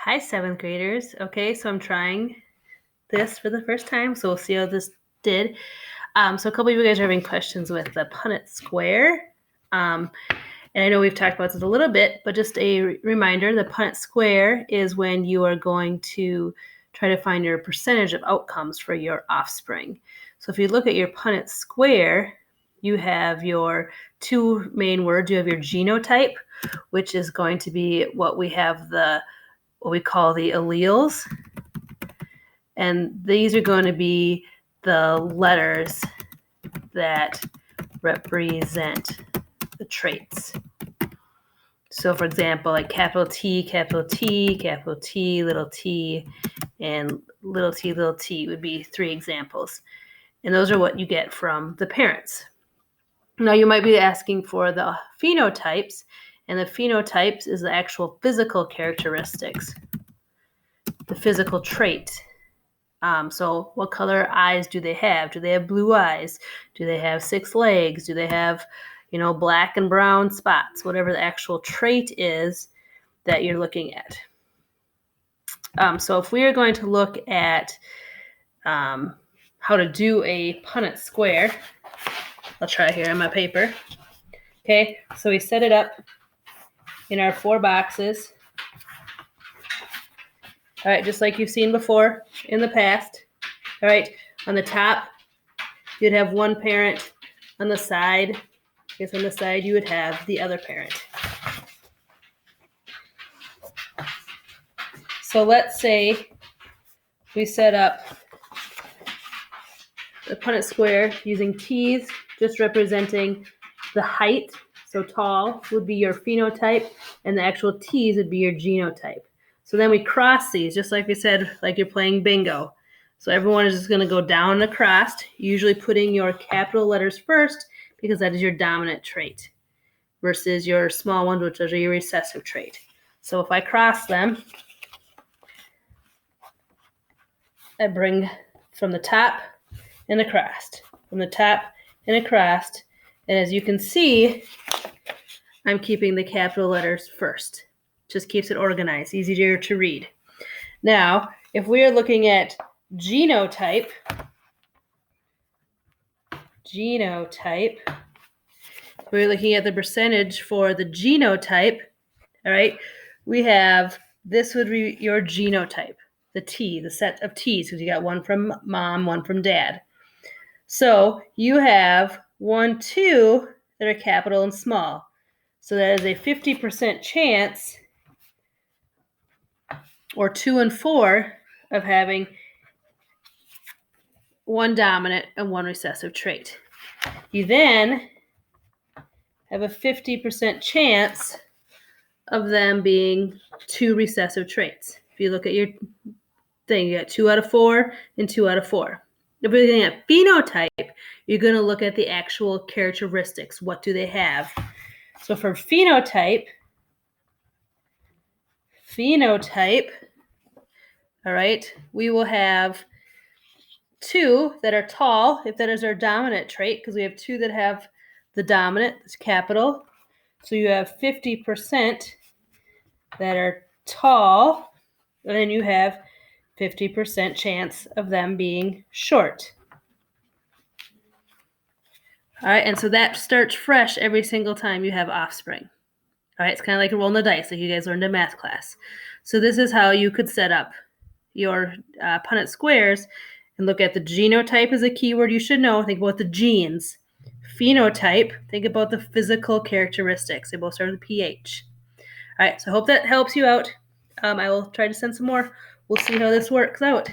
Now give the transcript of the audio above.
Hi, seventh graders. Okay, so I'm trying this for the first time, so we'll see how this did. So a couple of you guys are having questions with the Punnett square. And I know we've talked about this a little bit, but just a reminder, the Punnett square is when you are going to try to find your percentage of outcomes for your offspring. So if you look at your Punnett square, you have your two main words. You have your genotype, which is going to be what we call the alleles. And these are going to be the letters that represent the traits. So for example, like capital T, capital T, capital T, and little t would be three examples. And those are what you get from the parents. Now you might be asking for the phenotypes, and the phenotypes is the actual physical characteristics, the physical trait. So what color eyes do they have? Do they have blue eyes? Do they have 6 legs? Do they have, black and brown spots? Whatever the actual trait is that you're looking at. So if we are going to look at how to do a Punnett square, I'll try here on my paper. Okay, so we set it up in our 4 boxes. All right, just like you've seen before in the past. All right, on the top, you'd have one parent. On the side, on the side, you would have the other parent. So let's say we set up the Punnett square using T's, just representing the height. So tall would be your phenotype, and the actual T's would be your genotype. So then we cross these, just like we said, like you're playing bingo. So everyone is just going to go down and across, usually putting your capital letters first because that is your dominant trait versus your small ones, which are your recessive trait. So if I cross them, I bring from the top and across, from the top and across. And as you can see, I'm keeping the capital letters first. Just keeps it organized, easier to read. Now, if we are looking at genotype, we're looking at the percentage for the genotype, all right, we have, this would be your genotype, the T, the set of T's, because you got one from mom, one from dad. So you have 1, 2 that are capital and small. So that is a 50% chance, or 2 and 4, of having one dominant and one recessive trait. You then have a 50% chance of them being 2 recessive traits. If you look at your thing, you got 2 out of 4 and 2 out of 4. If you're looking at phenotype, you're going to look at the actual characteristics. What do they have? So for phenotype, all right, we will have 2 that are tall, if that is our dominant trait, because we have 2 that have the dominant, it's capital. So you have 50% that are tall, and then you have 50% chance of them being short. All right, and so that starts fresh every single time you have offspring. All right, it's kind of like rolling the dice, like you guys learned in math class. So this is how you could set up your Punnett squares and look at the genotype as a keyword you should know. Think about the genes. Phenotype, think about the physical characteristics. They both start with pH. All right, so I hope that helps you out. I will try to send some more. We'll see how this works out.